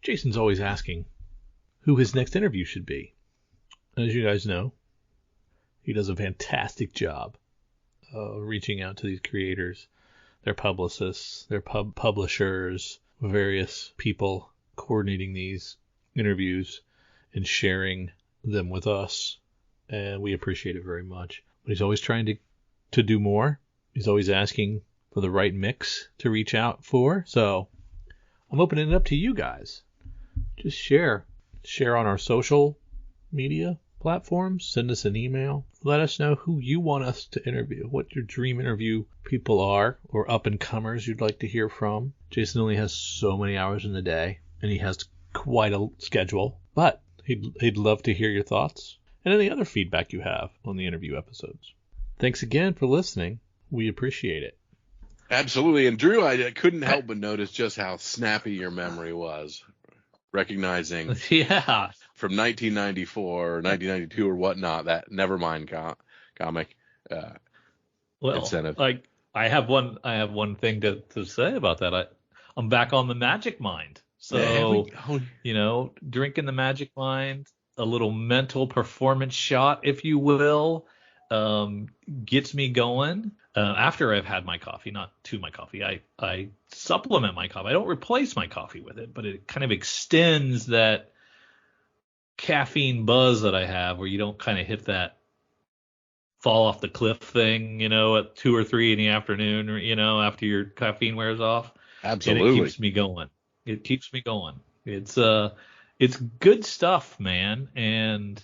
Jason's always asking who his next interview should be. As you guys know, he does a fantastic job reaching out to these creators, their publicists, their publishers, various people coordinating these interviews and sharing them with us. And we appreciate it very much. But he's always trying to do more. He's always asking for the right mix to reach out for. So I'm opening it up to you guys. Just share on our social media platforms. Send us an email. Let us know who you want us to interview, what your dream interview people are, or up-and-comers you'd like to hear from. Jason only has so many hours in the day, and he has quite a schedule, but he'd love to hear your thoughts and any other feedback you have on the interview episodes. Thanks again for listening. We appreciate it. Absolutely. And Drew, I couldn't help but notice just how snappy your memory was, recognizing from 1994 or 1992 or whatnot, that Nevermind comic incentive. Like I have one thing to say about that. I'm back on the Magic Mind. So, drinking the Magic Mind, a little mental performance shot, if you will, gets me going. After I've had my coffee, not to my coffee, I supplement my coffee. I don't replace my coffee with it, but it kind of extends that caffeine buzz that I have, where you don't kind of hit that fall off the cliff thing, at 2 or 3 in the afternoon, or, after your caffeine wears off. Absolutely. And it keeps me going. It's good stuff, man, and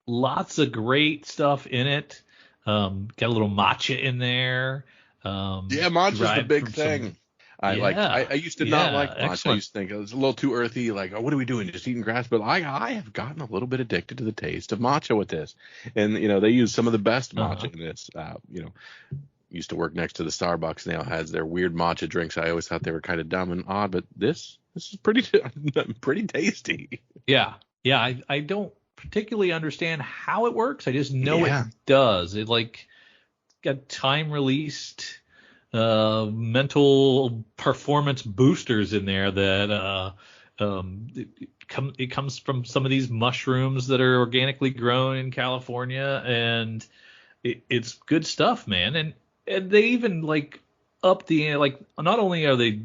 lots of great stuff in it. Got a little matcha in there. Matcha's the big thing. I used to not like matcha. Excellent. I used to think it was a little too earthy. Like, oh, what are we doing? Just eating grass? But I have gotten a little bit addicted to the taste of matcha with this. And they use some of the best matcha in this. Used to work next to the Starbucks now, has their weird matcha drinks. I always thought they were kind of dumb and odd, but this is pretty tasty. Yeah. I don't particularly understand how it works. I just know it does. It got time released mental performance boosters in there that it comes from some of these mushrooms that are organically grown in California, and it's good stuff, man. And they even up the not only are they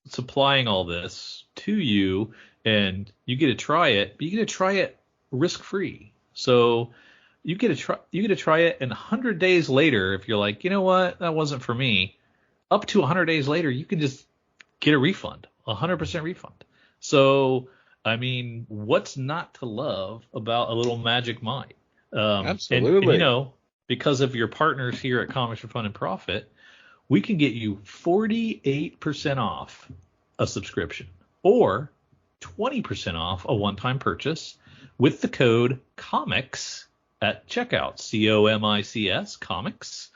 supplying all this to you and you get to try it, but you get to try it risk free. So you get to try it, and 100 days later, if you're like, you know what, that wasn't for me, up to 100 days later, you can just get a refund, 100% refund. So, I mean, what's not to love about a little Magic Mind? Absolutely. And, because of your partners here at Comics for Fun and Profit, we can get you 48% off a subscription or 20% off a one-time purchase with the code COMICS at checkout, COMICS, comics.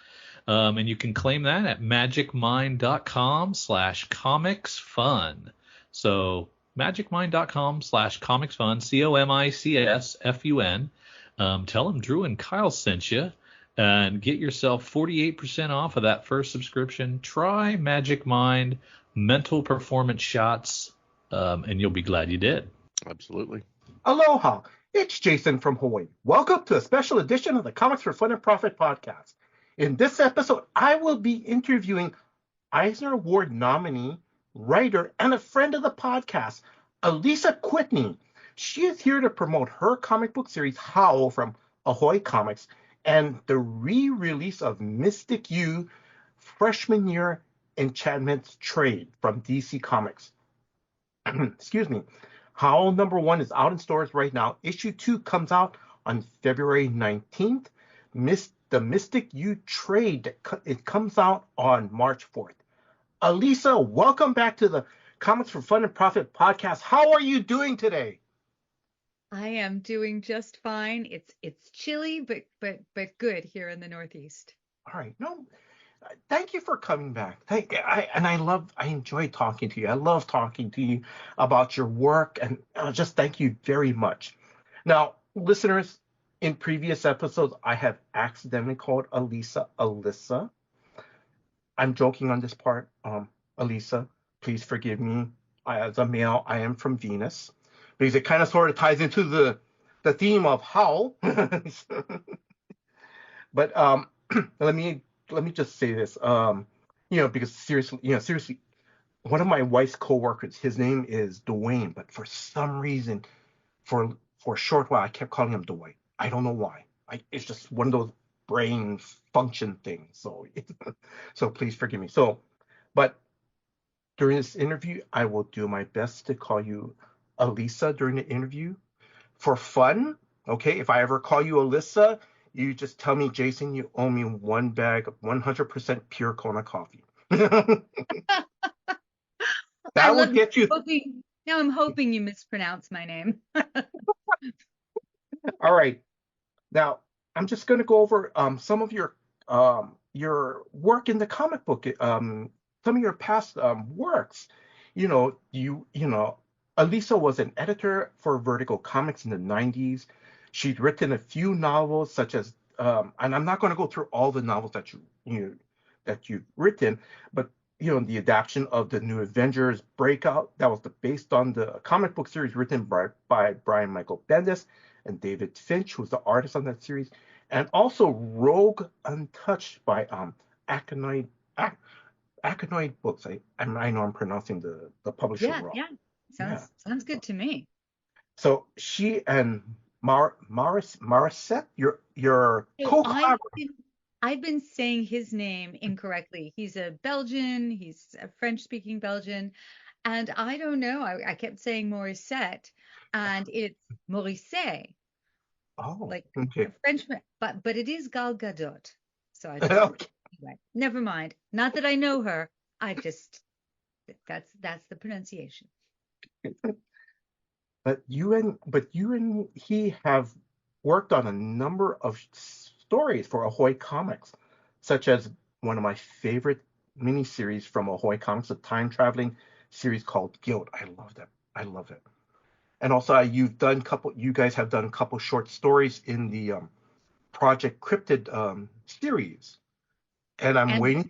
And you can claim that at magicmind.com/comicsfun. So magicmind.com/comicsfun, COMICSFUN. Tell them Drew and Kyle sent you, and get yourself 48% off of that first subscription. Try Magic Mind mental performance shots, and you'll be glad you did. Absolutely. Aloha, it's Jason from Hawaii. Welcome to a special edition of the Comics for Fun and Profit podcast. In this episode, I will be interviewing Eisner Award nominee, writer, and a friend of the podcast, Alisa Kwitney. She is here to promote her comic book series, Howl, from Ahoy Comics, and the re-release of Mystic U Freshman Year Enchantment Trade from DC Comics. Excuse me. Howl #1 is out in stores right now. Issue 2 comes out on February 19th. The Mystic U Trade, it comes out on March 4th. Alisa, welcome back to the Comics for Fun and Profit podcast. How are you doing today? I am doing just fine. It's chilly, but good here in the Northeast. All right. No, thank you for coming back. I enjoy talking to you. I love talking to you about your work, and just thank you very much. Now, listeners, in previous episodes, I have accidentally called Alisa Alyssa. I'm joking on this part. Alisa, please forgive me. as a male, I am from Venus, because it kind of sort of ties into the theme of Howl. But let me just say this, because seriously, one of my wife's coworkers, his name is Dwayne, but for some reason, for a short while, I kept calling him Dwight. I don't know why. It's just one of those brain function things. So please forgive me. But during this interview, I will do my best to call you Alisa during the interview for fun. Okay, if I ever call you Alisa, you just tell me, Jason, you owe me one bag of 100% pure Kona coffee. That would get you. Now I'm hoping you mispronounce my name. All right. Now I'm just going to go over some of your work in the comic book, some of your past works. Alisa was an editor for Vertigo Comics in the 90s. She'd written a few novels, such as, and I'm not going to go through all the novels that you've written, but the adaptation of the New Avengers Breakout, that was based on the comic book series written by Brian Michael Bendis and David Finch, who's the artist on that series, and also Rogue Untouched by Acolyte Books. I know I'm pronouncing the publisher wrong. Yeah. Sounds good to me. So she and Mauricet, your co-collaborator. I've been saying his name incorrectly. He's a Belgian. He's a French-speaking Belgian, and I don't know. I kept saying Mauricet, and it's Mauricet. Oh, like okay. a Frenchman, but it is Gal Gadot. So I just anyway, never mind. Not that I know her. I just that's the pronunciation. But you and he have worked on a number of stories for Ahoy Comics, such as one of my favorite miniseries from Ahoy Comics, a time traveling series called Guild. I love that. I love it. And also, you guys have done a couple short stories in the Project Cryptid series, and waiting.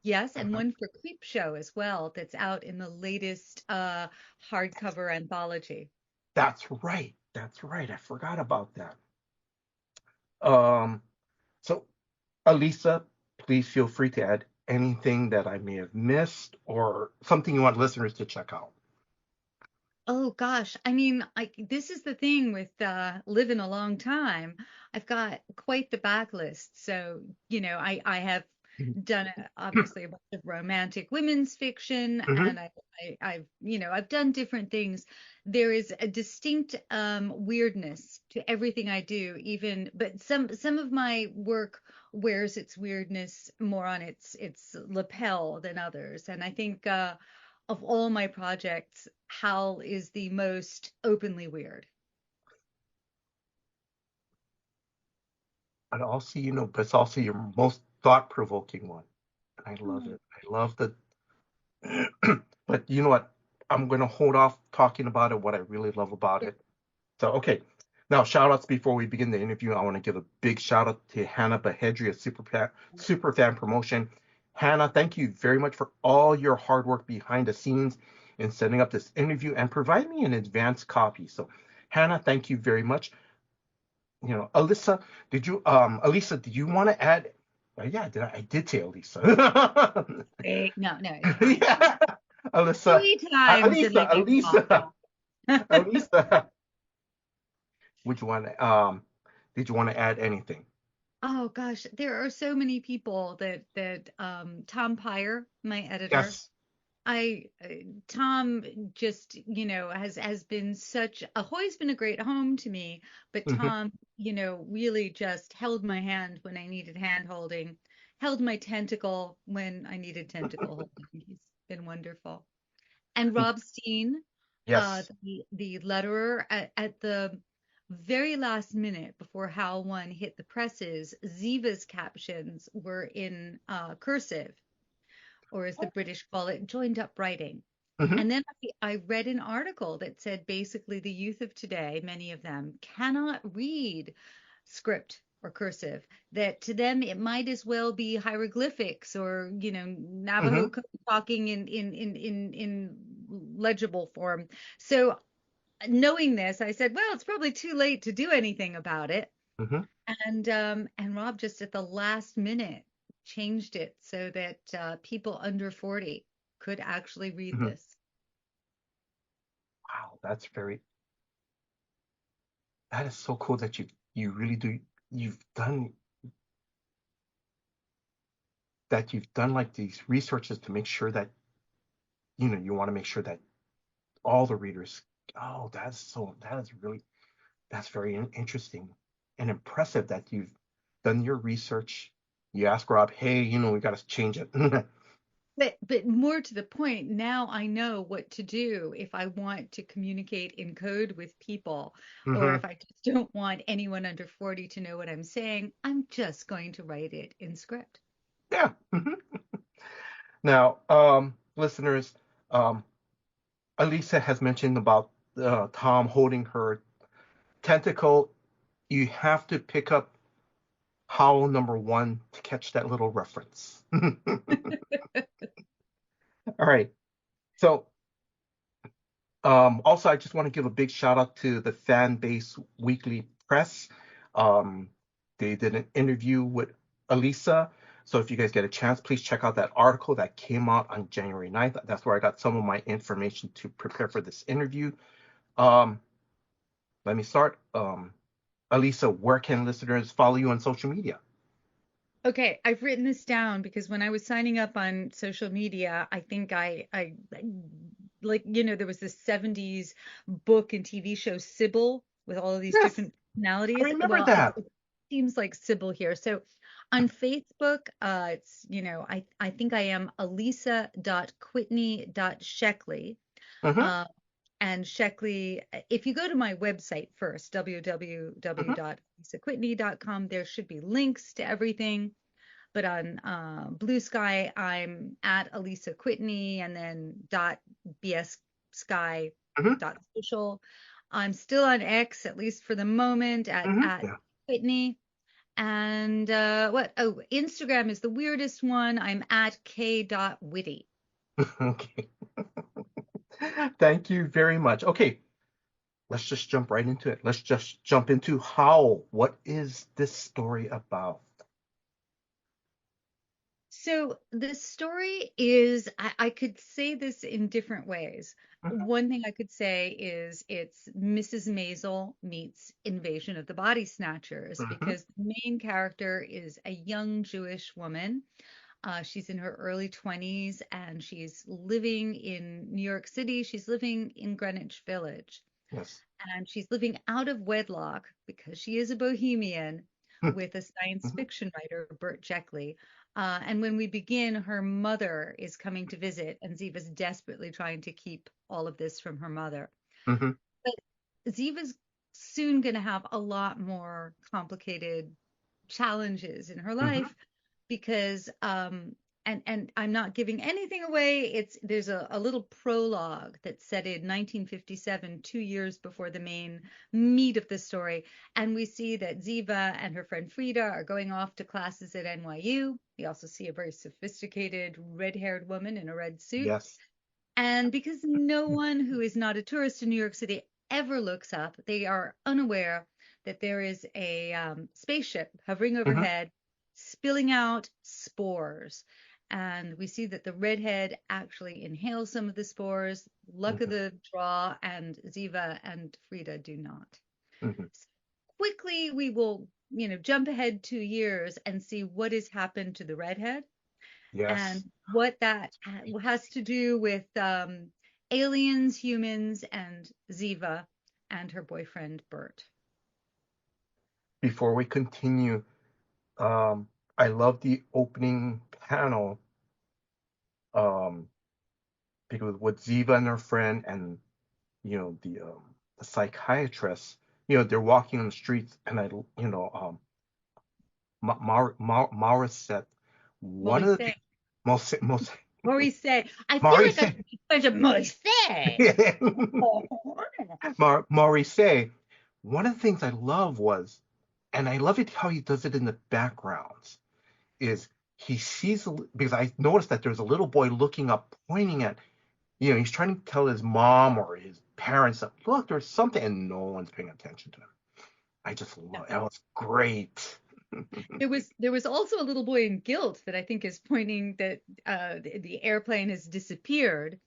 Yes, and one for Creepshow as well. That's out in the latest hardcover anthology. That's right. I forgot about that. So, Alisa, please feel free to add anything that I may have missed or something you want listeners to check out. Oh gosh, I mean, this is the thing with living a long time. I've got quite the backlist. So, I have done obviously a bunch of romantic women's fiction, and I've done different things. There is a distinct weirdness to everything I do, but some of my work wears its weirdness more on its lapel than others, and I think of all my projects, Howl is the most openly weird. But also, but it's also your most thought-provoking one. And I love it. I love the. But you know what? I'm going to hold off talking about it, what I really love about it. So, okay. Now, shout-outs before we begin the interview. I want to give a big shout-out to Hannah Bahedri of Superfan Promotion. Hannah, thank you very much for all your hard work behind the scenes in setting up this interview and providing me an advanced copy. So, Hannah, thank you very much. Alisa, did you want to add? Yeah, I did say Alisa. No. Yeah, Alisa. 3 times. Alisa. Did you want to add anything? Oh gosh, there are so many people that Tom Pyre, my editor. Yes. Tom just, has been Ahoy's been a great home to me, but Tom, really just held my hand when I needed hand holding, held my tentacle when I needed tentacle holding. He's been wonderful. And Rob Steen, yes, the letterer at the very last minute before Howl 1 hit the presses, Ziva's captions were in cursive, or as the British call it, joined up writing. And then I read an article that said basically the youth of today, many of them, cannot read script or cursive, that to them it might as well be hieroglyphics or, Navajo talking in legible form. So knowing this, I said, well, it's probably too late to do anything about it. Mm-hmm. And Rob just at the last minute changed it so that people under 40 could actually read Mm-hmm. this. Wow, that is so cool that you really do, you've done like these researches to make sure that, you want to make sure that all the readers, oh, that's very interesting and impressive that you've done your research. You ask Rob, hey, we got to change it. But more to the point, now I know what to do if I want to communicate in code with people, or Mm-hmm. if I just don't want anyone under 40 to know what I'm saying, I'm just going to write it in script. Yeah. Mm-hmm. Now, listeners, Alisa has mentioned about Tom holding her tentacle. You have to pick up Howl #1 to catch that little reference. All right. So, also, I just want to give a big shout out to the Fan Base Weekly Press. They did an interview with Alisa. So if you guys get a chance, please check out that article that came out on January 9th. That's where I got some of my information to prepare for this interview. Let me start. Alisa, where can listeners follow you on social media? Okay, I've written this down because when I was signing up on social media, I think I like, there was this 70s book and TV show Sybil with all of these Yes, different I personalities. remember Well, that. it seems like Sybil here. So on Facebook, it's, I think I am alisa.kwitney.sheckley. Mm-hmm. And Sheckley, if you go to my website first, Mm-hmm. www.alisakwitney.com, there should be links to everything. But on Blue Sky, I'm at Alisa Kwitney and then .bsky.social. I'm still on X, at least for the moment, at Mm-hmm. Yeah. Kwitney. And Instagram is the weirdest one. I'm at k.witty. Okay. Thank you very much. Okay, let's just jump right into it. Let's just jump into Howl. What is this story about? So the story is, I could say this in different ways. Mm-hmm. One thing I could say is it's Mrs. Maisel meets Invasion of the Body Snatchers, Mm-hmm. because the main character is a young Jewish woman. She's in her early 20s and she's living in New York City. She's living in Greenwich Village. Yes. And she's living out of wedlock because she is a bohemian with a science Mm-hmm. fiction writer, Bert Jeckley. And when we begin, her mother is coming to visit, and Ziva's desperately trying to keep all of this from her mother. Mm-hmm. But Ziva's soon going to have a lot more complicated challenges in her Mm-hmm. life because and I'm not giving anything away. There's a little prologue that's set in 1957, 2 years before the main meat of the story, and we see that Ziva and her friend Frida are going off to classes at NYU. We also see a very sophisticated red-haired woman in a red suit, Yes. and because no one who is not a tourist in New York City ever looks up, they are unaware that there is a spaceship hovering Mm-hmm. overhead, spilling out spores. And we see that the redhead actually inhales some of the spores. Luck of Mm-hmm. the draw, and Ziva and Frida do not. Mm-hmm. Quickly, we will, jump ahead 2 years and see what has happened to the redhead Yes. and what that has to do with aliens, humans, and Ziva and her boyfriend Bert. Before we continue, I love the opening panel, because with Ziva and her friend and the psychiatrist, they're walking on the streets, and Mauricet, one of the Mauricet. Mauricet. I feel like I'm a bunch of Mauricet. Mauricet. One of the things I love was, and I love it how he does it in the backgrounds, is he sees, because I noticed that there's a little boy looking up, pointing at, he's trying to tell his mom or his parents that, look, there's something, and no one's paying attention to him. I just love that. Was great. There was also a little boy in guilt that I think is pointing that the airplane has disappeared,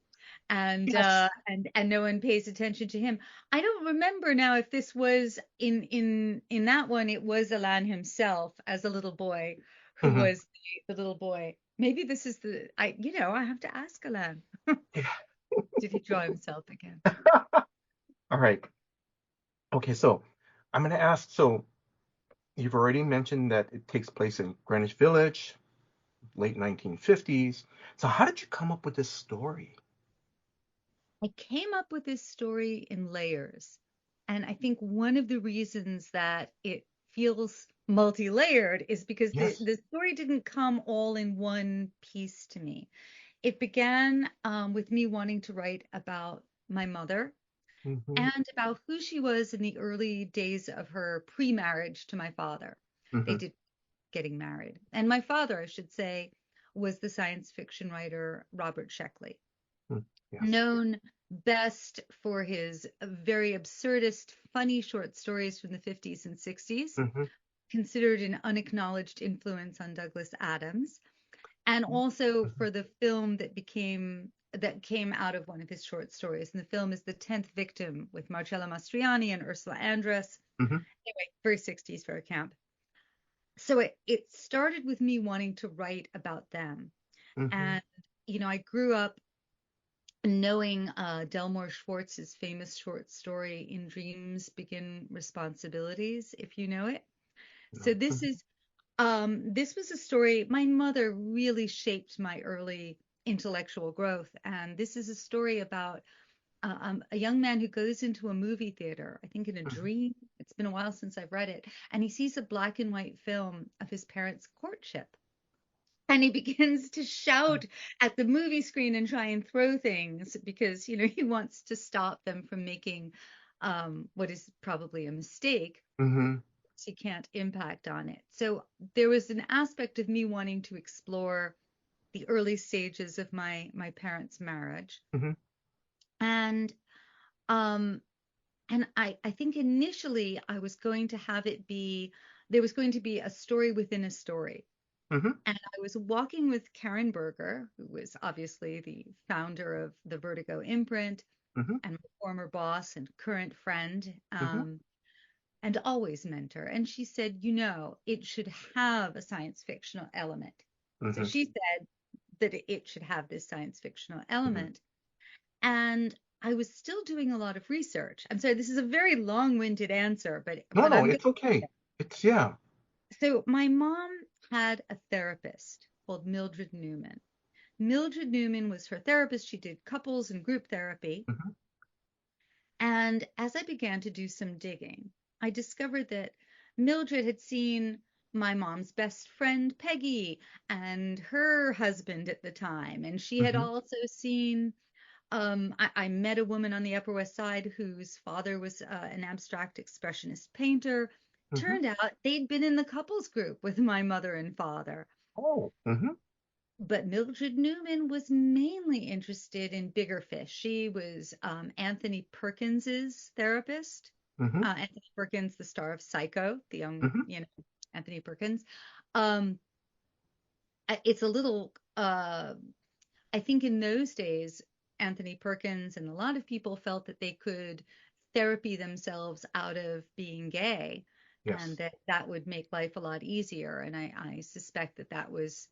and Yes. And no one pays attention to him. I don't remember now if this was in that one. It was Alan himself as a little boy who was the little boy. Maybe this is I have to ask Alan. Did he draw himself again? All right. Okay, so I'm going to ask. So you've already mentioned that it takes place in Greenwich Village, late 1950s. So how did you come up with this story? I came up with this story in layers. And I think one of the reasons that it feels multi-layered is because the story didn't come all in one piece to me. It began with me wanting to write about my mother and about who she was in the early days of her pre-marriage to my father. They did getting married. And my father, I should say, was the science fiction writer Robert Sheckley, known best for his very absurdist, funny short stories from the 50s and 60s, considered an unacknowledged influence on Douglas Adams, and also for the film that came out of one of his short stories. And the film is The 10th Victim with Marcello Mastroianni and Ursula Andress. Anyway, very 60s, very camp. So it started with me wanting to write about them. And, I grew up knowing Delmore Schwartz's famous short story, In Dreams Begin Responsibilities, if you know it. So this was a story. My mother really shaped my early intellectual growth. And this is a story about a young man who goes into a movie theater, I think in a dream. It's been a while since I've read it. And he sees a black and white film of his parents' courtship. And he begins to shout at the movie screen and try and throw things because, he wants to stop them from making what is probably a mistake. He can't impact on it. So there was an aspect of me wanting to explore the early stages of my parents' marriage. And I think initially I was going to have it be, there was going to be a story within a story. And I was walking with Karen Berger, who was obviously the founder of the Vertigo imprint and my former boss and current friend, and always mentor. And she said, it should have a science fictional element. So she said that it should have this science fictional element. And I was still doing a lot of research. I'm sorry, this is a very long-winded answer, but no, it's okay. So my mom had a therapist called Mildred Newman. Mildred Newman was her therapist. She did couples and group therapy. And as I began to do some digging, I discovered that Mildred had seen my mom's best friend, Peggy, and her husband at the time. And she had also seen, I met a woman on the Upper West Side whose father was an abstract expressionist painter. Turned out they'd been in the couples group with my mother and father. But Mildred Newman was mainly interested in bigger fish. She was Anthony Perkins's therapist. Anthony Perkins, the star of Psycho, the young, Anthony Perkins. It's a little, I think in those days, Anthony Perkins and a lot of people felt that they could therapy themselves out of being gay. And that would make life a lot easier. And I suspect that was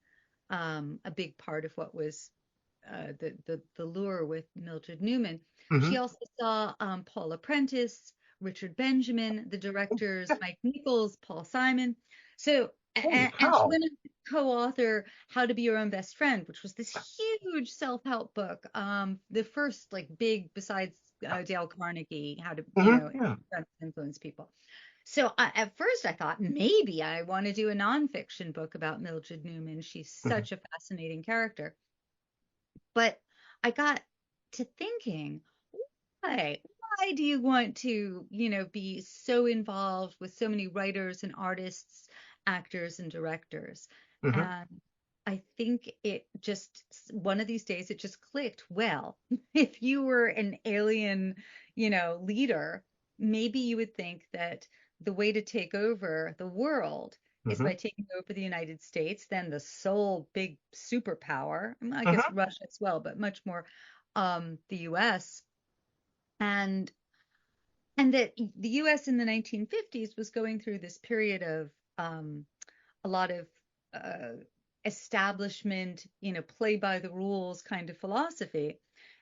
a big part of what was the lure with Mildred Newman. She also saw Paula Prentice, Richard Benjamin, the directors Mike Nichols, Paul Simon. So and she went on to co-author How to Be Your Own Best Friend, which was this huge self-help book, the first big besides Dale Carnegie, how to influence people. So at first I thought maybe I want to do a nonfiction book about Mildred Newman. She's such a fascinating character. But I got to thinking, why do you want to, be so involved with so many writers and artists, actors and directors? And I think it just one of these days it just clicked. Well, if you were an alien, leader, maybe you would think that the way to take over the world is Mm-hmm. by taking over the United States, then the sole big superpower. I guess Mm-hmm. Russia as well, but much more the US. And that the US in the 1950s was going through this period of a lot of uh, establishment, play by the rules kind of philosophy.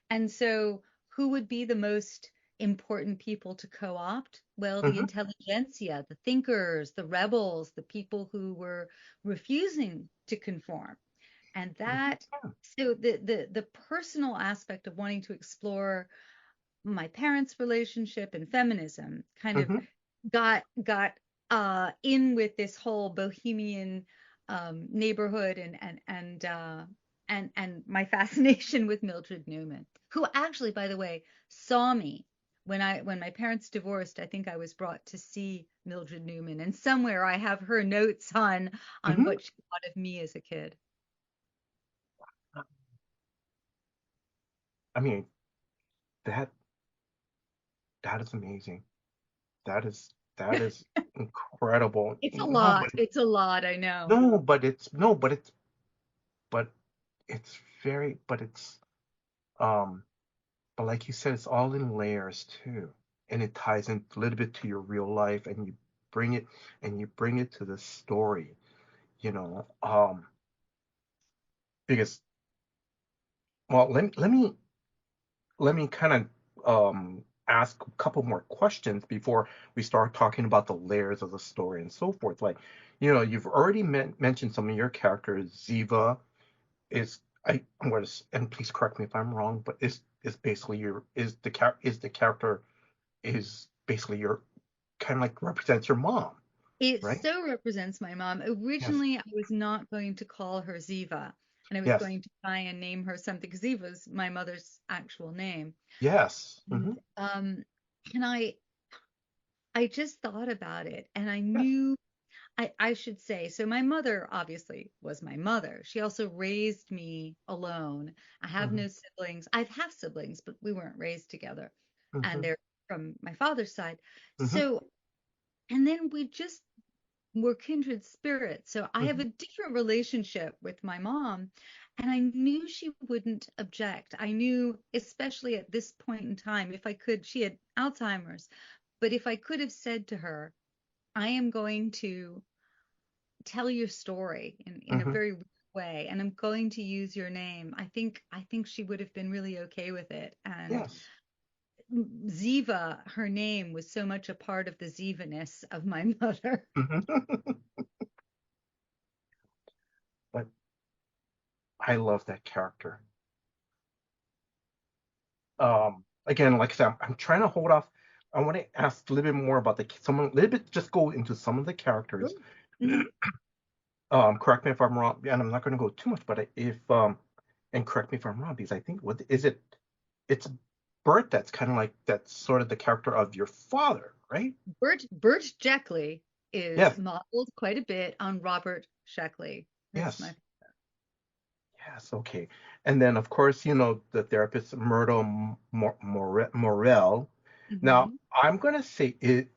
And so, who would be the most important people to co-opt? Well, the Mm-hmm. intelligentsia, the thinkers, the rebels, the people who were refusing to conform. And that, so the personal aspect of wanting to explore my parents' relationship and feminism kind of Mm-hmm. got in with this whole bohemian neighborhood and my fascination with Mildred Newman, who actually, by the way, saw me when my parents divorced. I think I was brought to see Mildred Newman, and somewhere I have her notes on Mm-hmm. what she thought of me as a kid. I mean, that that is amazing. That is incredible. It's a No, lot. but It's a lot, I know. no, but it's no, but it's very, but it's um, but like you said, it's all in layers too, and it ties in a little bit to your real life, and bring it you bring it to the story, you know. Because well, let me kind of ask a couple more questions before we start talking about the layers of the story and so forth. Like, you've already mentioned some of your characters. Ziva is I'm going to, and please correct me if I'm wrong, but is basically is the character is basically your kind of like represents your mom, It right? so represents my mom. Yes. Originally, I was not going to call her Ziva, and I was Yes. going to try and name her something because Ziva's my mother's actual name. Yes. And and I just thought about it, and I Yes. knew I should say. So my mother obviously was my mother. She also raised me alone. I have Hmm. no siblings. I've half siblings, but we weren't raised together, and Hmm. they're from my father's side. Hmm. So, and then we just we're kindred spirits. So I have Hmm. a different relationship with my mom. And I knew she wouldn't object. I knew, especially at this point in time, if I could, she had Alzheimer's, but if I could have said to her, I am going to tell your story in a Hmm. very weird way, and I'm going to use your name, I think she would have been really okay with it. And Yes. Ziva, her name was so much a part of the Ziva-ness of my mother. Hmm. But I love that character. Again, like I said, I'm trying to hold off. I want to ask a little bit more about a little bit, just go into some of the characters. Mhm. Correct me if I'm wrong, and I'm not going to go too much, but if and correct me if I'm wrong, because I think what is it? It's Bert that's kind of like that's sort of the character of your father, right? Bert Sheckley is Yes, modeled quite a bit on Robert Sheckley. That's my yes, yes. Okay, and then of course the therapist Myrtle Morel. Now hmm I'm going to say it.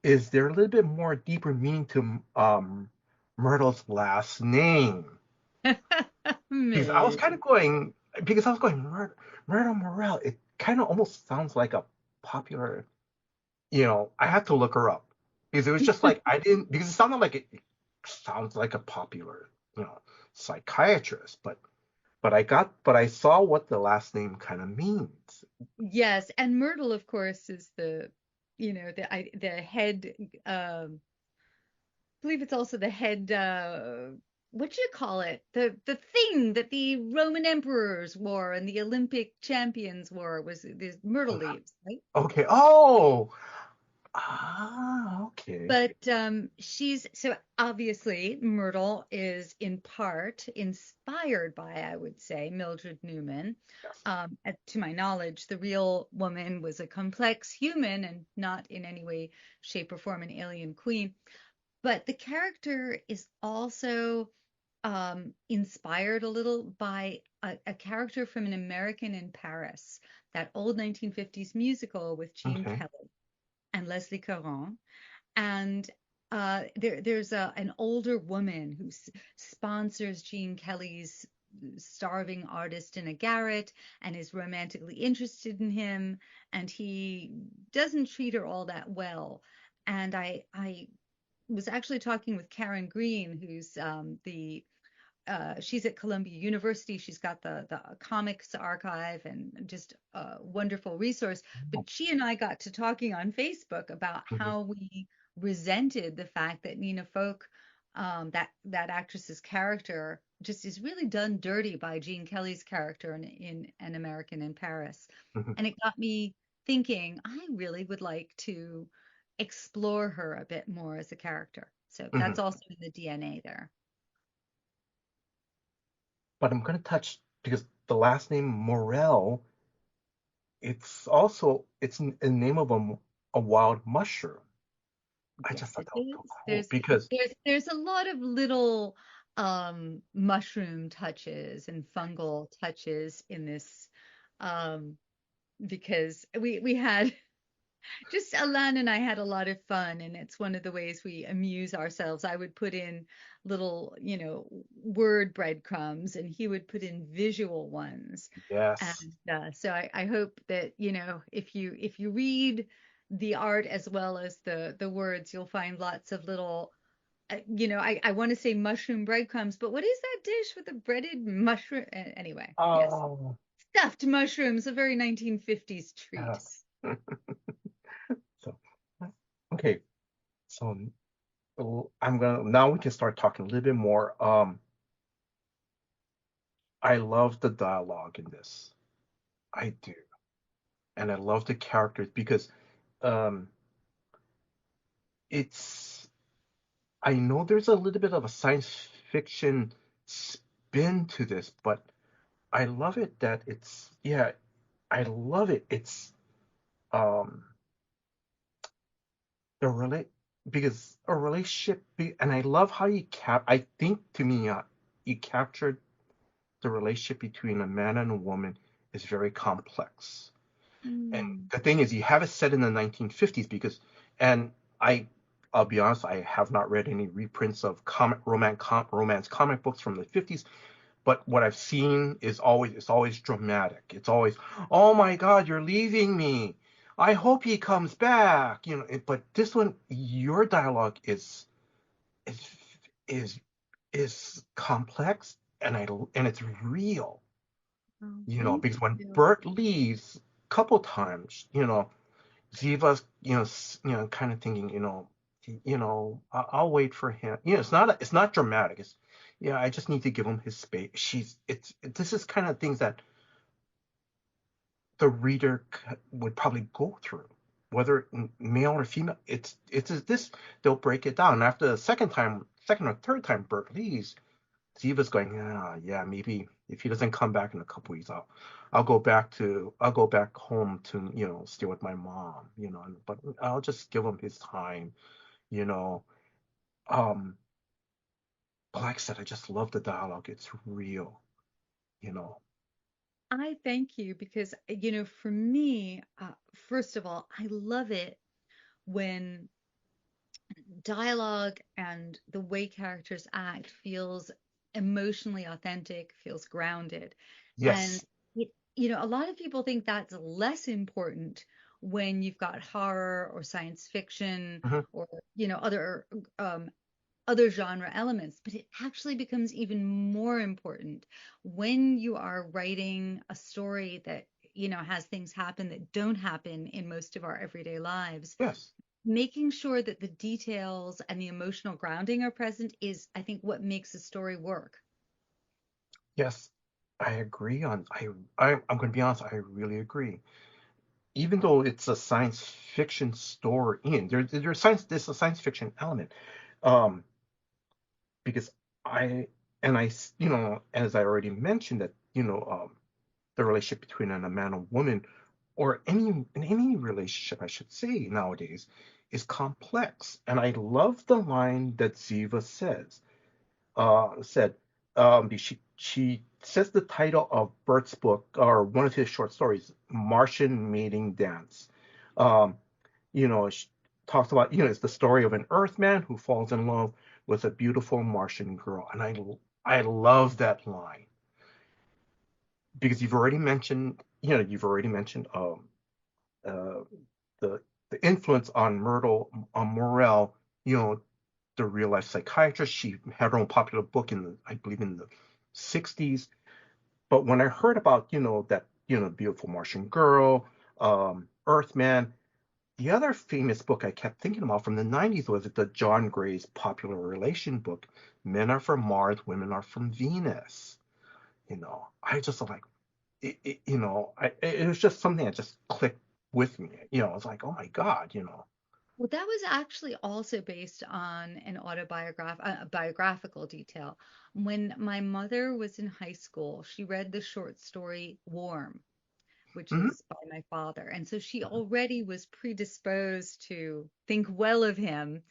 Is there a little bit more deeper meaning to Myrtle's last name? Because I was Maybe. kind of going, because I was going, Myrtle Morel, it kind of almost sounds like a popular, I had to look her up. Because it was just like, I didn't, because it sounded like it sounds like a popular, psychiatrist, but I saw what the last name kind of means. Yes, and Myrtle, of course, is the head. I believe it's also the head. What do you call it? The thing that the Roman emperors wore and the Olympic champions wore was the myrtle leaves, right? Okay. Oh, okay. But she's so obviously Myrtle is in part inspired by, I would say, Mildred Newman. Yes. To my knowledge, the real woman was a complex human and not in any way, shape, or form an alien queen. But the character is also inspired a little by a character from An American in Paris, that old 1950s musical with Gene Okay. Kelly and Leslie Caron. And there's an older woman who sponsors Gene Kelly's starving artist in a garret and is romantically interested in him, and he doesn't treat her all that well. And I was actually talking with Karen Green, who's the she's at Columbia University. She's got the comics archive and just a wonderful resource. But she and I got to talking on Facebook about Mm-hmm. how we resented the fact that Nina Folk, that actress's character, just is really done dirty by Gene Kelly's character in An American in Paris. Mm-hmm. And it got me thinking, I really would like to explore her a bit more as a character. So Mm-hmm. that's also in the DNA there. But I'm going to touch, because the last name Morel, it's a name of a wild mushroom. I just Yes, thought it that was so is. cool because There's a lot of little mushroom touches and fungal touches in this, um because we had just Alan and I had a lot of fun, and it's one of the ways we amuse ourselves. I would put in little, word breadcrumbs, and he would put in visual ones. yes. And so I hope that, if you read the art as well as the words, you'll find lots of little, I want to say mushroom breadcrumbs, but what is that dish with the breaded mushroom? Anyway, yes, Oh, stuffed mushrooms, a very 1950s treat. yes. So, okay. So now we can start talking a little bit more. I love the dialogue in this. I do. And I love the characters because um it's I know there's a little bit of a science fiction spin to this, but I love it that I love it. It's um the relate because a relationship and I love how I think to me you captured the relationship between a man and a woman is very complex. And Mm. the thing is, you have it set in the 1950s and I, I'll be honest, I have not read any reprints of romance comic books from the 50s. But what I've seen is it's always dramatic. It's always, oh my God, you're leaving me. I hope he comes back. But this one, your dialogue is is is complex and it's real. Oh, thank Because when you. Bert leaves a couple times, Ziva's, kind of thinking, I'll wait for him. It's not dramatic. I just need to give him his space. This is kind of things that the reader would probably go through, whether male or female. It's this, they'll break it down. After the second or third time Bert leaves, Ziva's going, yeah, maybe if he doesn't come back in a couple weeks, I'll go back home to, stay with my mom, but I'll just give him his time, you know. Um, but like I said, I just love the dialogue. It's real, you know. I thank you because, for me, first of all, I love it when dialogue and the way characters act feels emotionally authentic, feels grounded. And Yes. a lot of people think that's less important when you've got horror or science fiction Hmm. or, um, other genre elements, but it actually becomes even more important when you are writing a story that, has things happen that don't happen in most of our everyday lives. Yes. Making sure that the details and the emotional grounding are present is, I think, what makes a story work. Yes. I agree I'm going to be honest. I really agree. Even though it's a science fiction story there's a science fiction element. Um, because I as I already mentioned that the relationship between a man and woman or any relationship I should say nowadays is complex, and I love the line that Ziva said she says the title of Bert's book, or one of his short stories, Martian Mating Dance. She talks about, it's the story of an Earthman who falls in love with a beautiful Martian girl. And I love that line because you've already mentioned uh, the influence on Morel, the real life psychiatrist. She had her own popular book I believe in the 60s. But when I heard about, that, beautiful Martian girl, Earthman, the other famous book I kept thinking about from the 90s was the John Gray's popular relation book, Men Are from Mars, Women Are from Venus. I just like, it was just something that just clicked with me. I was like, oh my God. Well, that was actually also based on an biographical detail. When my mother was in high school, she read the short story Warm, which Mm-hmm. is by my father. And so she already was predisposed to think well of him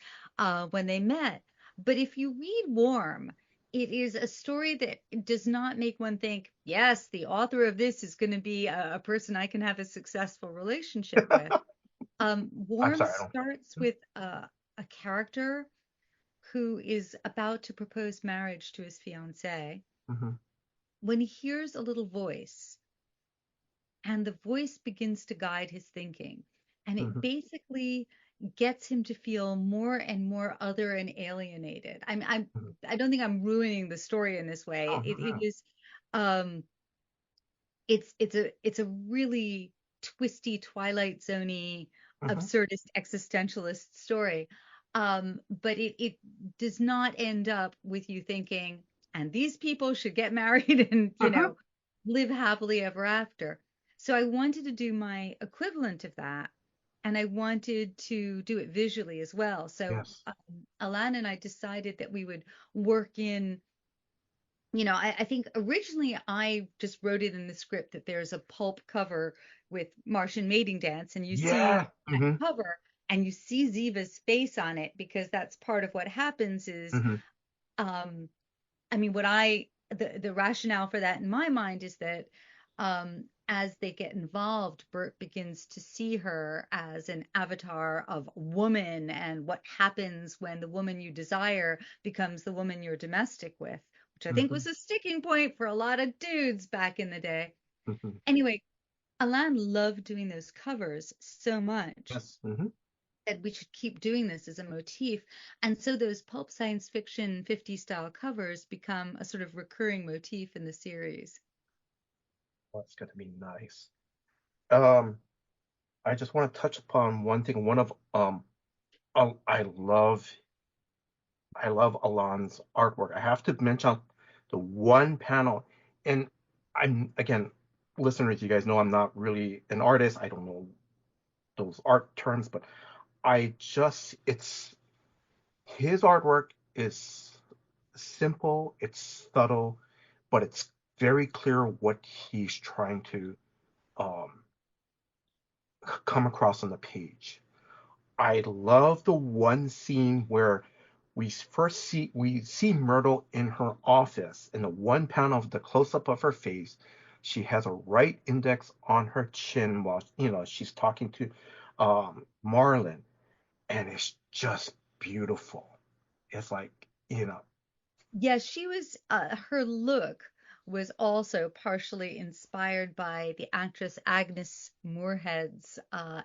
when they met. But if you read Warm, it is a story that does not make one think, yes, the author of this is going to be a person I can have a successful relationship with. I'm Warm sorry, I don't. starts with a character who is about to propose marriage to his fiancée Mm-hmm. when he hears a little voice, and the voice begins to guide his thinking. And it Mm-hmm. basically gets him to feel more and more other and alienated. I don't think I'm ruining the story in this way. Oh, It no. is it's a really twisty Twilight Zoney Mm-hmm. absurdist existentialist story. But it does not end up with you thinking, and these people should get married and, Mm-hmm. live happily ever after. So I wanted to do my equivalent of that, and I wanted to do it visually as well. So Yes. Alan and I decided that we would work in, I think originally I just wrote it in the script that there's a pulp cover with Martian Mating Dance, and you see Yeah. that Mm-hmm. cover and you see Ziva's face on it, because that's part of what happens is, Mm-hmm. um, what the rationale for that in my mind is that, as they get involved, Bert begins to see her as an avatar of woman and what happens when the woman you desire becomes the woman you're domestic with, which I think Mm-hmm. was a sticking point for a lot of dudes back in the day. Mm-hmm. Anyway, Alan loved doing those covers so much Yes. Mm-hmm. that we should keep doing this as a motif. And so those pulp science fiction 50 style covers become a sort of recurring motif in the series. Well, it's going to be nice. Um, I just want to touch upon one thing. Oh, I love Alon's artwork. I have to mention the one panel, and I'm again, listeners, you guys know I'm not really an artist. I don't know those art terms, but it's his artwork is simple, it's subtle, but it's very clear what he's trying to um, come across on the page. I love the one scene where we see Myrtle in her office. In the one panel of the close up of her face, she has a right index on her chin while she's talking to Marlin, and it's just beautiful. It's like Yes, she was, her look was also partially inspired by the actress Agnes Moorehead's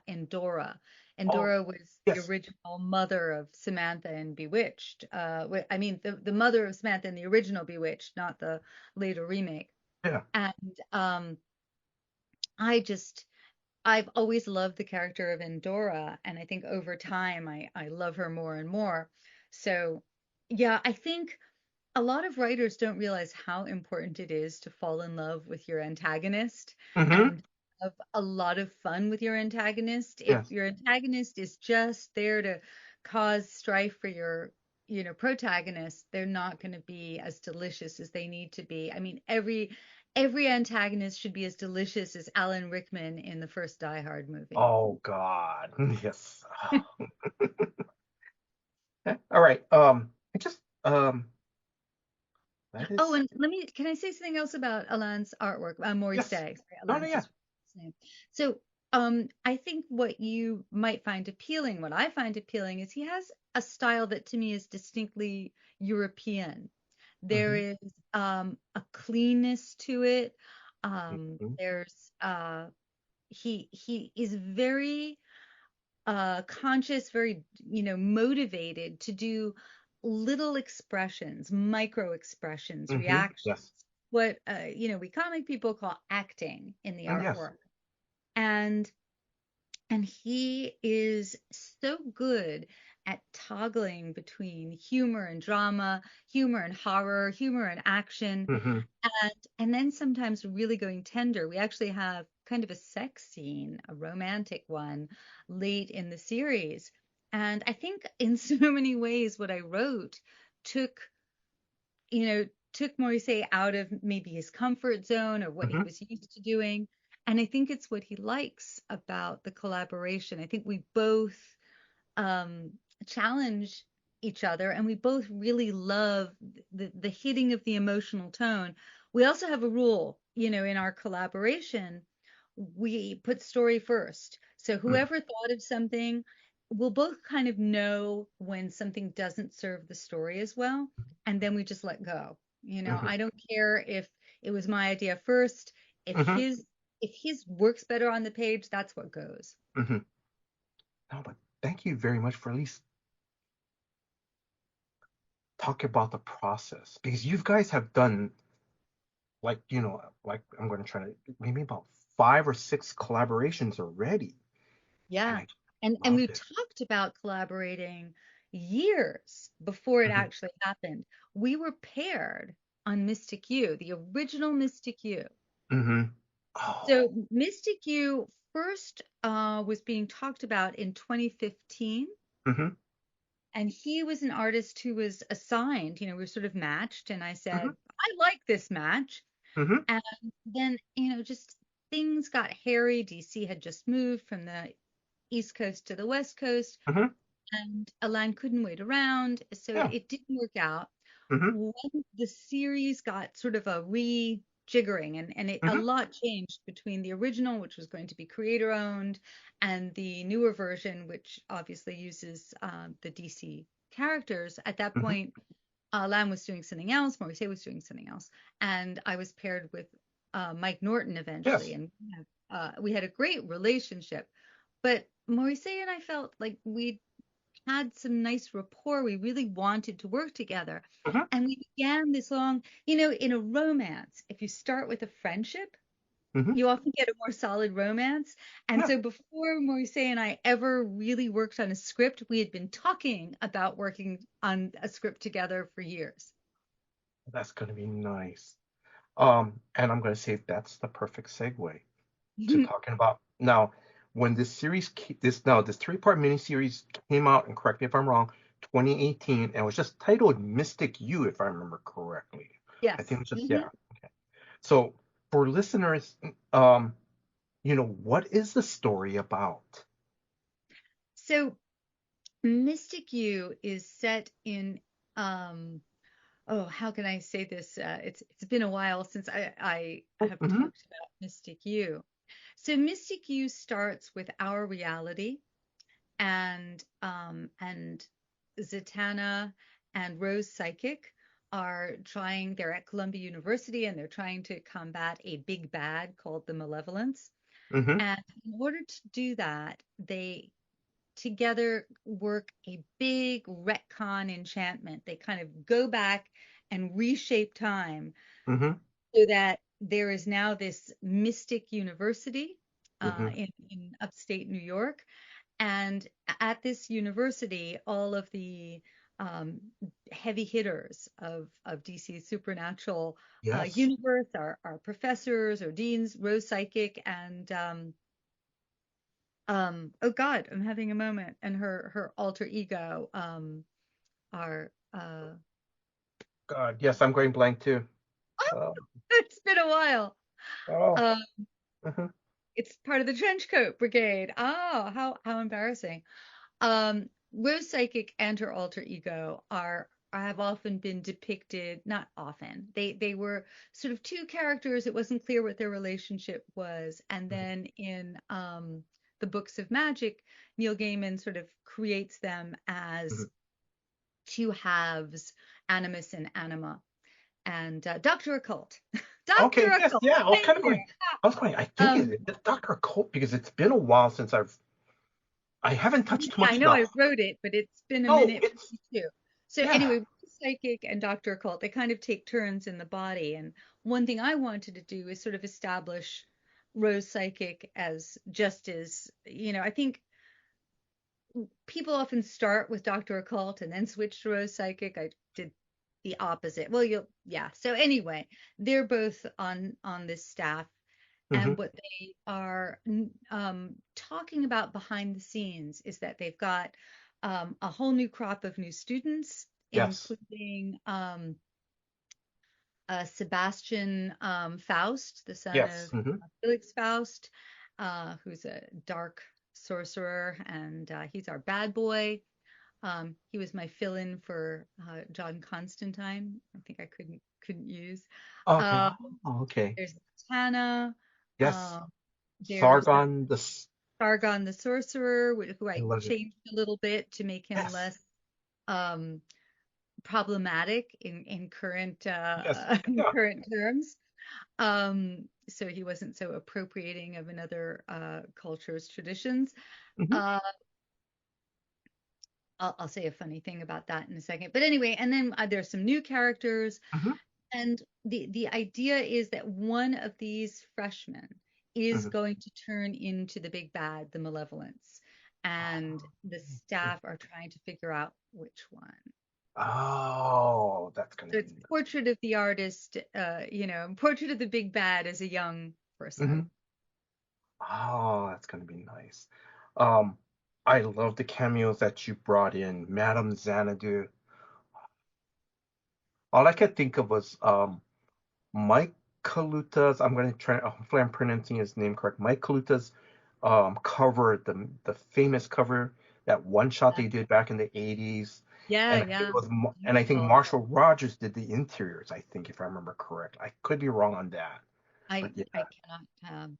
Endora. oh Endora was the yes, original mother of Samantha in Bewitched. The mother of Samantha in the original Bewitched, not the later remake. yeah, And I just, I've always loved the character of Endora, and I think over time I love her more and more. So, yeah, I think a lot of writers don't realize how important it is to fall in love with your antagonist mm-hmm, and have a lot of fun with your antagonist. If yes, your antagonist is just there to cause strife for your, protagonist, they're not going to be as delicious as they need to be. Every antagonist should be as delicious as Alan Rickman in the first Die Hard movie. oh God, yes. All right, I just That is. Oh, and can I say something else about Alain's artwork? Mauricet. Yes. Sorry, Oh, Alain's yeah. his name. So, I think what you might find appealing, what I find appealing, is he has a style that to me is distinctly European. There is a cleanness to it. There's he is very conscious, very, motivated to do little expressions, micro expressions, reactions, Yes. what, we comic people call acting in the Yes. artwork. And he is so good at toggling between humor and drama, humor and horror, humor and action, and then sometimes really going tender. We actually have kind of a sex scene, a romantic one, late in the series. And I think in so many ways what I wrote took, took Mauricet out of maybe his comfort zone or what he was used to doing. And I think it's what he likes about the collaboration. I think we both challenge each other, and we both really love the hitting of the emotional tone. We also have a rule, in our collaboration, we put story first. So whoever thought of something, we'll both kind of know when something doesn't serve the story as well, and then we just let go. I don't care if it was my idea first. If his works better on the page, that's what goes. No, but thank you very much for at least talking about the process, because you guys have done like I'm going to try to maybe about 5 or 6 collaborations already. Yeah. And we talked about collaborating years before it actually happened. We were paired on Mystic U, the original Mystic U. Oh. So Mystic U first was being talked about in 2015. And he was an artist who was assigned, we were sort of matched, and I said, I like this match. And then, just things got hairy. DC had just moved from the East Coast to the West Coast, and Alain couldn't wait around, so it didn't work out. When the series got sort of a rejiggering, and a lot changed between the original, which was going to be creator owned, and the newer version, which obviously uses the DC characters. At that point, Alain was doing something else, Mauricet was doing something else, and I was paired with Mike Norton eventually, and we had a great relationship. But Mauricet and I felt like we had some nice rapport. We really wanted to work together. And we began this long, in a romance, if you start with a friendship, you often get a more solid romance. And so before Mauricet and I ever really worked on a script, we had been talking about working on a script together for years. That's going to be nice. And I'm going to say that's the perfect segue to talking about now. When this series, this 3-part miniseries came out, and correct me if I'm wrong, 2018, and it was just titled Mystic U, if I remember correctly. Yes. I think it was just Okay. So for listeners, what is the story about? So Mystic U is set in how can I say this? It's been a while since I have talked about Mystic U. So Mystic U starts with our reality, and Zatanna and Rose Psychic they're at Columbia University, and they're trying to combat a big bad called the Malevolence. And in order to do that, they together work a big retcon enchantment. They kind of go back and reshape time so that there is now this mystic university in upstate New York. And at this university, all of the heavy hitters of DC's supernatural universe are professors or deans. Rose Psychic and oh God, I'm having a moment. And her alter ego are God, yes, I'm going blank too. It's been a while. Oh. It's part of the trench coat brigade. Oh, how embarrassing. Rose Psychic and her alter ego are have often been depicted, not often. They were sort of two characters. It wasn't clear what their relationship was. And then in the books of magic, Neil Gaiman sort of creates them as two halves, animus and anima. And Dr. Occult. Okay, Dr. yes, Occult. yeah. Thank you. I think it's Dr. Occult because it's been a while since I haven't touched too much. I know I wrote it, but it's been a minute for me too. So anyway, Psychic and Dr. Occult, they kind of take turns in the body. And one thing I wanted to do is sort of establish Rose Psychic as just as, I think people often start with Dr. Occult and then switch to Rose Psychic. I did the opposite. Well, so anyway, they're both on this staff. And what they are talking about behind the scenes is that they've got a whole new crop of new students, including Sebastian Faust, the son of Felix Faust, who's a dark sorcerer, and he's our bad boy. He was my fill-in for John Constantine. I think I couldn't use. Okay. There's Tana. Yes. Sargon the sorcerer, who I changed a little bit to make him less problematic in current current terms. So he wasn't so appropriating of another culture's traditions. I'll say a funny thing about that in a second. But anyway, and then there's some new characters. And the idea is that one of these freshmen is going to turn into the big bad, the Malevolence. And the staff are trying to figure out which one. Oh, that's going to be it's portrait of the artist, portrait of the big bad as a young person. Oh, that's going to be nice. I love the cameos that you brought in. Madame Xanadu. All I could think of was Mike Kaluta's. I'm going to try. Hopefully, I'm pronouncing his name correct. Mike Kaluta's cover, the famous cover, that one shot they did back in the 80s. And I think Marshall Rogers did the interiors. I think, if I remember correct. I could be wrong on that. I cannot.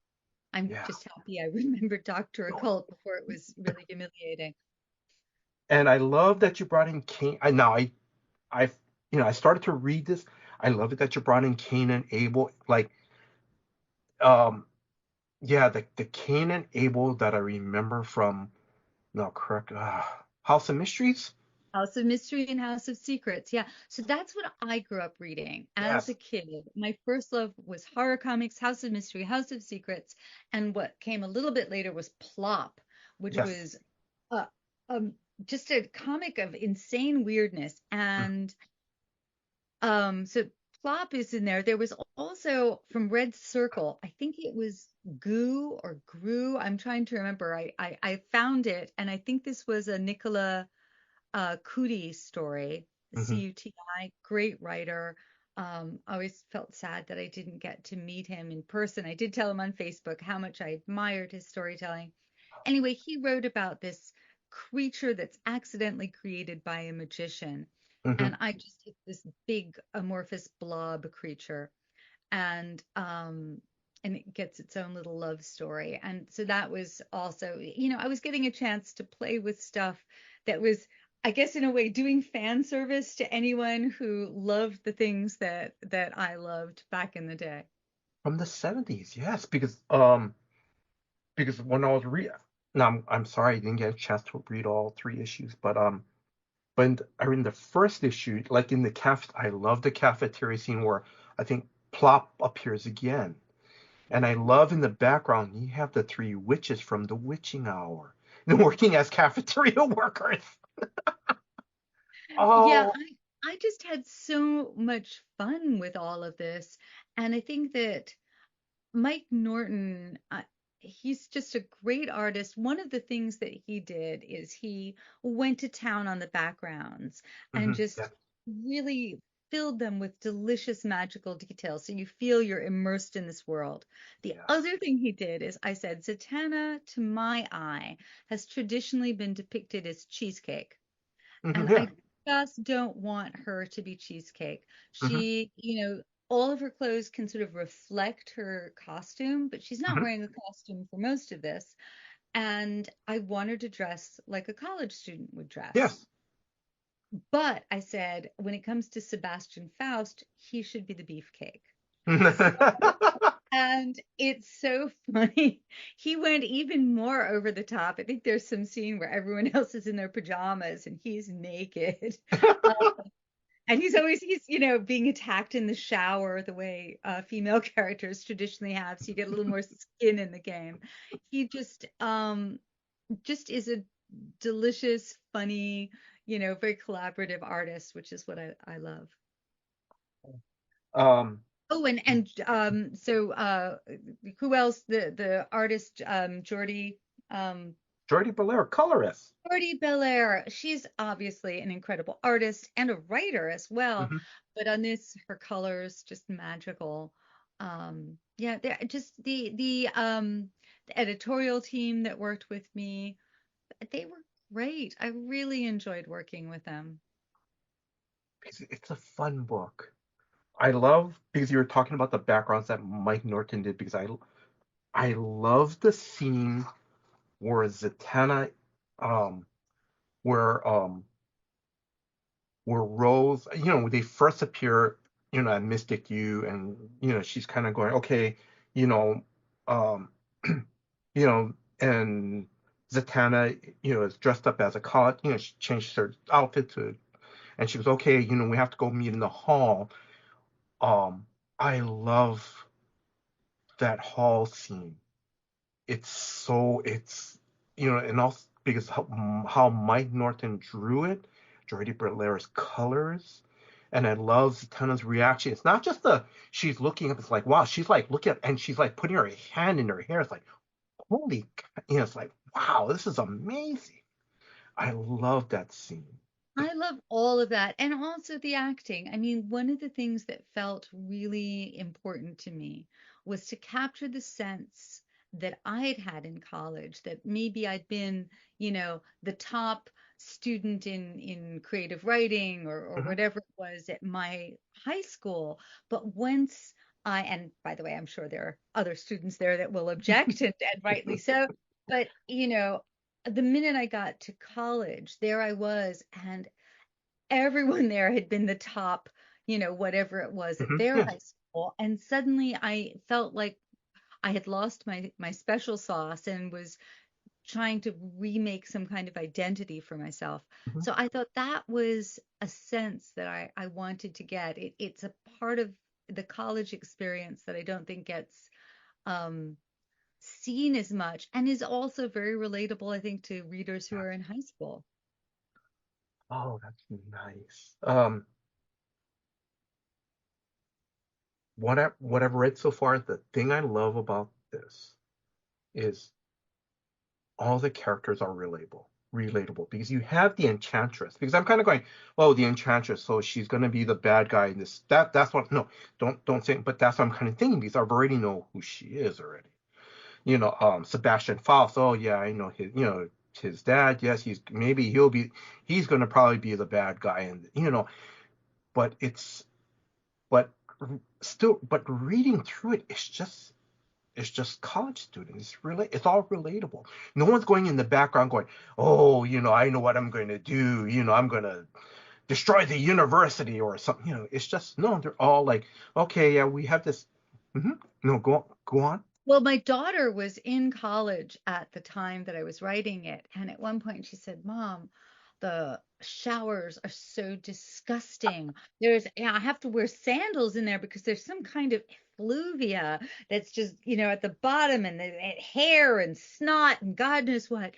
I'm just happy I remembered Dr. Occult before it was really humiliating. And I love that you brought in Cain. I started to read this. I love it that you brought in Cain and Abel. Like, the Cain and Abel that I remember from, House of Mysteries. House of Mystery and House of Secrets. Yeah. So that's what I grew up reading as a kid. My first love was horror comics, House of Mystery, House of Secrets. And what came a little bit later was Plop, which was just a comic of insane weirdness. And so Plop is in there. There was also from Red Circle, I think it was Goo or Gru. I'm trying to remember. I found it. And I think this was a Nicola Cudi story, Cuti, great writer. I always felt sad that I didn't get to meet him in person. I did tell him on Facebook how much I admired his storytelling. Anyway, he wrote about this creature that's accidentally created by a magician. And I just hit this big amorphous blob creature. And it gets its own little love story. And so that was also, I was getting a chance to play with stuff that was, I guess, in a way, doing fan service to anyone who loved the things that I loved back in the day. From the 70s, yes, because when I was reading, now I'm sorry I didn't get a chance to read all 3 issues, but in the first issue, like in the I love the cafeteria scene where I think Plop appears again, and I love in the background you have the 3 witches from the Witching Hour, working as cafeteria workers. Yeah, I just had so much fun with all of this. And I think that Mike Norton, he's just a great artist. One of the things that he did is he went to town on the backgrounds and just really filled them with delicious magical details. So you feel you're immersed in this world. The other thing he did is I said, Zatanna, to my eye, has traditionally been depicted as cheesecake. And just don't want her to be cheesecake. Mm-hmm. She, all of her clothes can sort of reflect her costume, but she's not Mm-hmm. wearing a costume for most of this. And I want her to dress like a college student would dress. Yes. But I said, when it comes to Sebastian Faust, he should be the beefcake. And it's so funny. He went even more over the top. I think there's some scene where everyone else is in their pajamas and he's naked. And he's being attacked in the shower the way female characters traditionally have. So you get a little more skin in the game. He just is a delicious, funny, very collaborative artist, which is what I love. Oh, so who else? The artist Jordi Belair, colorist. Jordi Belair. She's obviously an incredible artist and a writer as well. Mm-hmm. But on this, her colors just magical. Yeah, they're just the editorial team that worked with me. They were great. I really enjoyed working with them. It's a fun book. I love, because you were talking about the backgrounds that Mike Norton did, because I love the scene where Zatanna, where Rose, when they first appear, at Mystic U, and she's kind of going, okay, um, and Zatanna, is dressed up as a college, she changed her outfit and she goes, okay, we have to go meet in the hall. I love that hall scene. It's and also because how Mike Norton drew it, Jordi Belair's colors, and I love Zatanna's reaction. It's not just she's looking up. It's like, wow, she's like looking up, and she's like putting her hand in her hair. It's like, holy, it's like, wow, this is amazing. I love that scene. I love all of that. And also the acting. I mean, one of the things that felt really important to me was to capture the sense that I'd had in college, that maybe I'd been, the top student in creative writing or Mm-hmm. whatever it was at my high school. But once and by the way, I'm sure there are other students there that will object, and rightly so. But, the minute I got to college, there I was, and everyone there had been the top, whatever it was at Mm-hmm. their Yeah. high school. And suddenly I felt like I had lost my special sauce and was trying to remake some kind of identity for myself. Mm-hmm. So I thought that was a sense that I wanted to get. It's a part of the college experience that I don't think gets um, seen as much, and is also very relatable, I think, to readers who are in high school. Oh, that's nice. What I've read so far, the thing I love about this is all the characters are relatable, because you have the Enchantress. Because I'm kind of going, oh, the Enchantress, so she's gonna be the bad guy in this. That's what. No, don't say. But that's what I'm kind of thinking, because I already know who she is already. Sebastian Faust. Oh yeah, I know his dad. Yes, he's gonna probably be the bad guy, and but but but reading through it, it's just college students. It's all relatable. No one's going in the background going, oh, I know what I'm going to do. I'm going to destroy the university or something. It's just, no, they're all like, okay, yeah, we have this. Mm-hmm. No, go on. Well, my daughter was in college at the time that I was writing it, and at one point she said, "Mom, the showers are so disgusting. I have to wear sandals in there because there's some kind of effluvia that's just, at the bottom, and hair and snot and God knows what."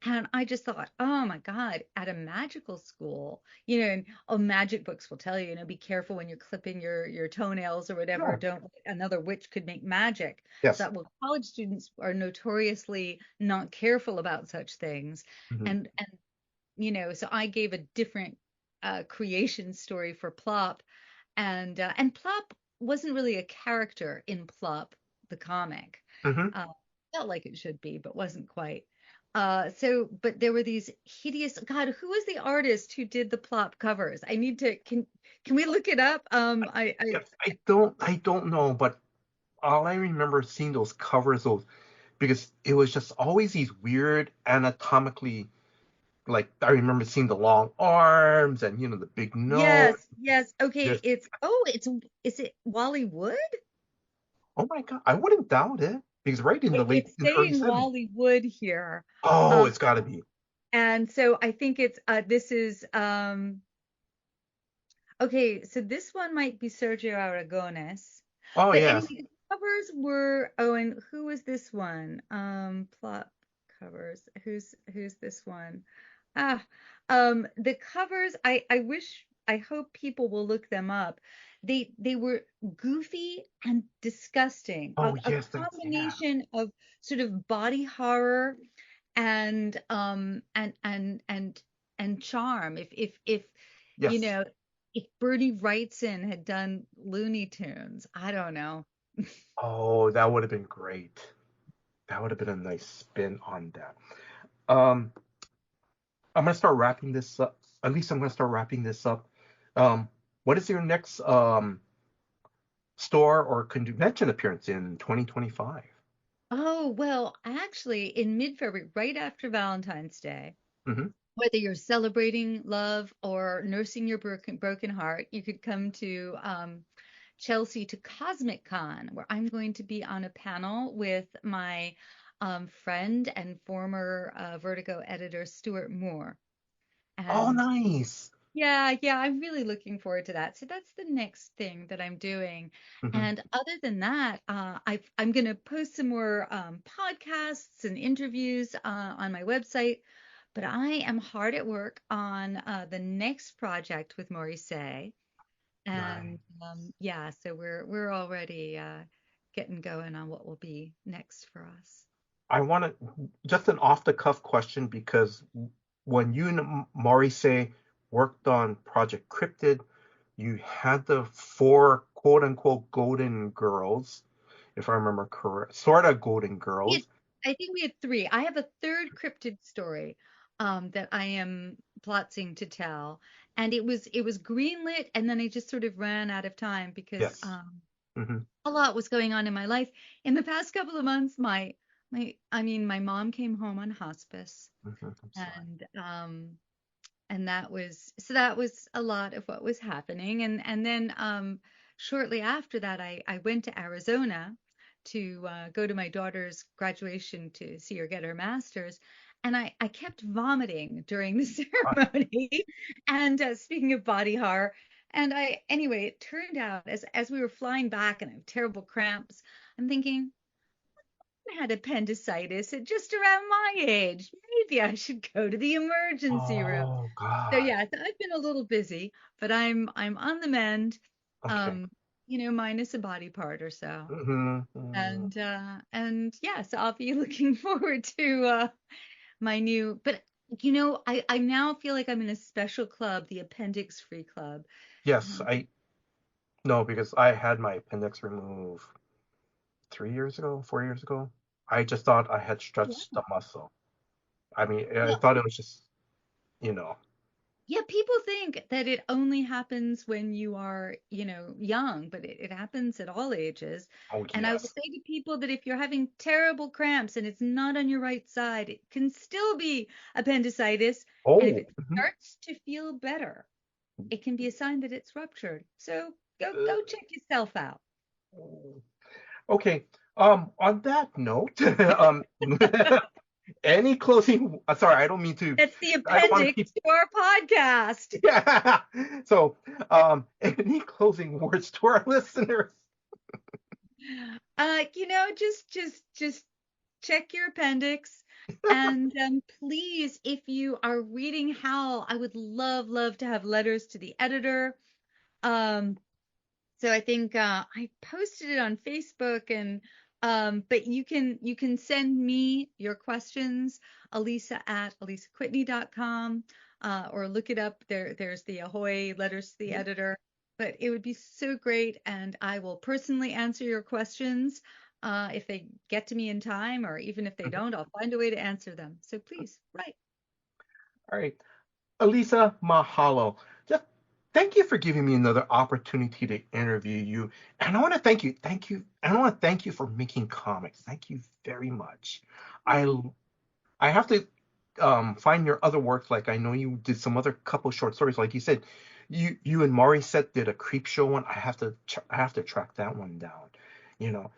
And I just thought, oh my God, at a magical school, and magic books will tell you, be careful when you're clipping your toenails or whatever. Yeah. Don't another witch could make magic. Yes. That, well, college students are notoriously not careful about such things. Mm-hmm. And so I gave a different creation story for Plop, and Plop wasn't really a character in Plop, the comic. Mm-hmm. Felt like it should be, but wasn't quite. But there were these hideous. God, who was the artist who did the plop covers? I need to. Can we look it up? I don't know, but all I remember seeing those covers, because it was just always these weird anatomically, like I remember seeing the long arms and the big nose. Yes. Okay, Just, is it Wally Wood? oh my God, I wouldn't doubt it because right in the It's early saying 70s. Wally Wood here. Oh, it's got to be. And so I think it's this is okay, so this one might be Sergio Aragones. Oh But yes. anyway, the covers were, oh, and who was this one? Plot covers. Who's this one? Ah, the covers, I hope people will look them up. They were goofy and disgusting. Oh A yes, yeah. combination of sort of body horror and and charm. If you Yes. know, if Bernie Wrightson had done Looney Tunes, I don't know. Oh, that would have been great. That would have been a nice spin on that. Um, I'm gonna start wrapping this up. At least I'm gonna start wrapping this up. Um, what is your next store or convention appearance in 2025? Oh, well, actually, in mid-February, right after Valentine's Day, Mm-hmm. whether you're celebrating love or nursing your broken heart, you could come to Chelsea to Cosmic Con, where I'm going to be on a panel with my friend and former Vertigo editor, Stuart Moore. Oh, And nice. yeah, I'm really looking forward to that. So that's the next thing that I'm doing. Mm-hmm. And other than that, I'm going to post some more podcasts and interviews on my website. But I am hard at work on the next project with Mauricet. Right. And yeah, so we're already getting going on what will be next for us. I want to just an off the cuff question because when you and Maurice worked on Project Cryptid, you had the four quote unquote golden girls, if I remember correct, sort of golden We had, girls. I think we had three. I have a third cryptid story that I am plotting to tell, and it was greenlit, and then I just sort of ran out of time because Yes. Mm-hmm. a lot was going on in my life. In the past couple of months, my mom came home on hospice, Mm-hmm. I'm sorry. and that was a lot of what was happening, and then shortly after that, I went to Arizona to go to my daughter's graduation to see her get her master's. And I kept vomiting during the I, ceremony. And speaking of body horror, anyway, it turned out as we were flying back and I have terrible cramps, I'm thinking, I had appendicitis at just around my age. Maybe I should go to the emergency room. oh So God. yeah, so I've been a little busy, but I'm on the mend. Okay. Um, minus a body part or so. Mm-hmm. Mm-hmm. And yeah, so I'll be looking forward to my new, but I now feel like I'm in a special club, the Appendix Free Club. Yes, Um, I no, because I had my appendix removed 3 years ago, 4 years ago. I just thought I had stretched the yeah. muscle. I mean, I Well, thought it was just, you know. yeah, people think that it only happens when you are, young, but it happens at all ages. Oh And I will yes. say to people that if you're having terrible cramps and it's not on your right side, it can still be appendicitis. And if Oh. it Mhm. starts to feel better, it can be a sign that it's ruptured. So go check yourself out. Okay. On that note, any closing? Sorry, I don't mean to. That's the I don't want to appendix keep. to our podcast. Yeah. So, any closing words to our listeners? Just check your appendix. And please, if you are reading Howl, I would love to have letters to the editor. Um, so I think I posted it on Facebook, and but you can send me your questions, Alisa at alisakwitney.com, or look it up. There's the Ahoy letters to the editor. But it would be so great, and I will personally answer your questions. if they get to me in time, or even if they don't, I'll find a way to answer them. So please write. All right. Alisa, mahalo. Just thank you for giving me another opportunity to interview you. And I want to thank you. Thank you. And I want to thank you for making comics. Thank you very much. I have to find your other works. Like I know you did some other couple short stories. Like you said, you and Mauricet did a creep show one. I have to track that one down. You know,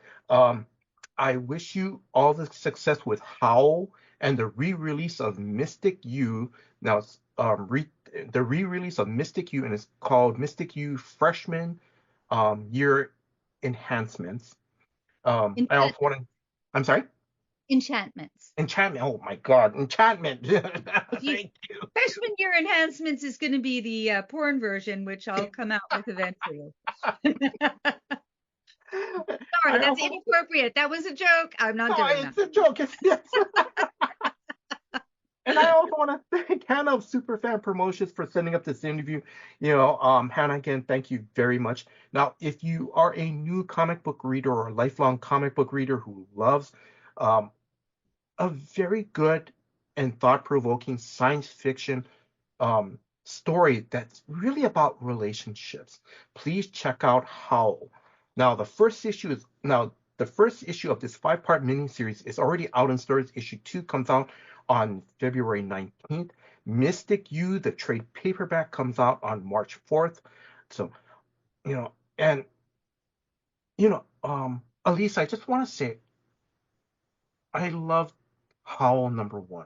I wish you all the success with Howl and the re-release of Mystic U. Now it's the re-release of Mystic U, and it's called Mystic U Freshman Year Enhancements. I also want to. I'm sorry. Enchantments. Enchantment. Oh my God, enchantment. Thank you. Freshman year enhancements is going to be the porn version, which I'll come out with eventually. Sorry, that's inappropriate. That was a joke. I'm not doing that. It's a joke. And I also want to thank Hannah of Superfan Promotions for setting up this interview. Hannah, again, thank you very much. Now, if you are a new comic book reader or a lifelong comic book reader who loves a very good and thought-provoking science fiction story that's really about relationships, please check out Howl. Now, the first issue of this 5-part miniseries is already out in stores. Issue 2 comes out on February 19th. Mystic U, the trade paperback, comes out on March 4th. So, Alisa, I just want to say, I love Howl #1.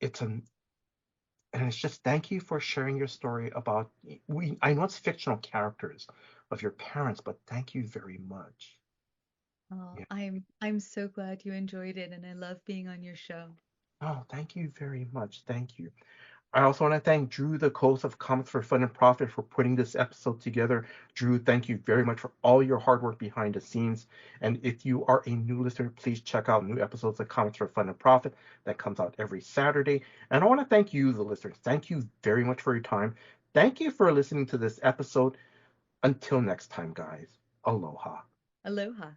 It's just thank you for sharing your story about I know it's fictional characters of your parents, but thank you very much. Oh, yeah. I'm so glad you enjoyed it, and I love being on your show. Oh, thank you very much. Thank you. I also want to thank Drew, the host of Comics for Fun and Profit, for putting this episode together. Drew, thank you very much for all your hard work behind the scenes. And if you are a new listener, please check out new episodes of Comics for Fun and Profit that comes out every Saturday. And I want to thank you, the listeners. Thank you very much for your time. Thank you for listening to this episode. Until next time, guys. Aloha. Aloha.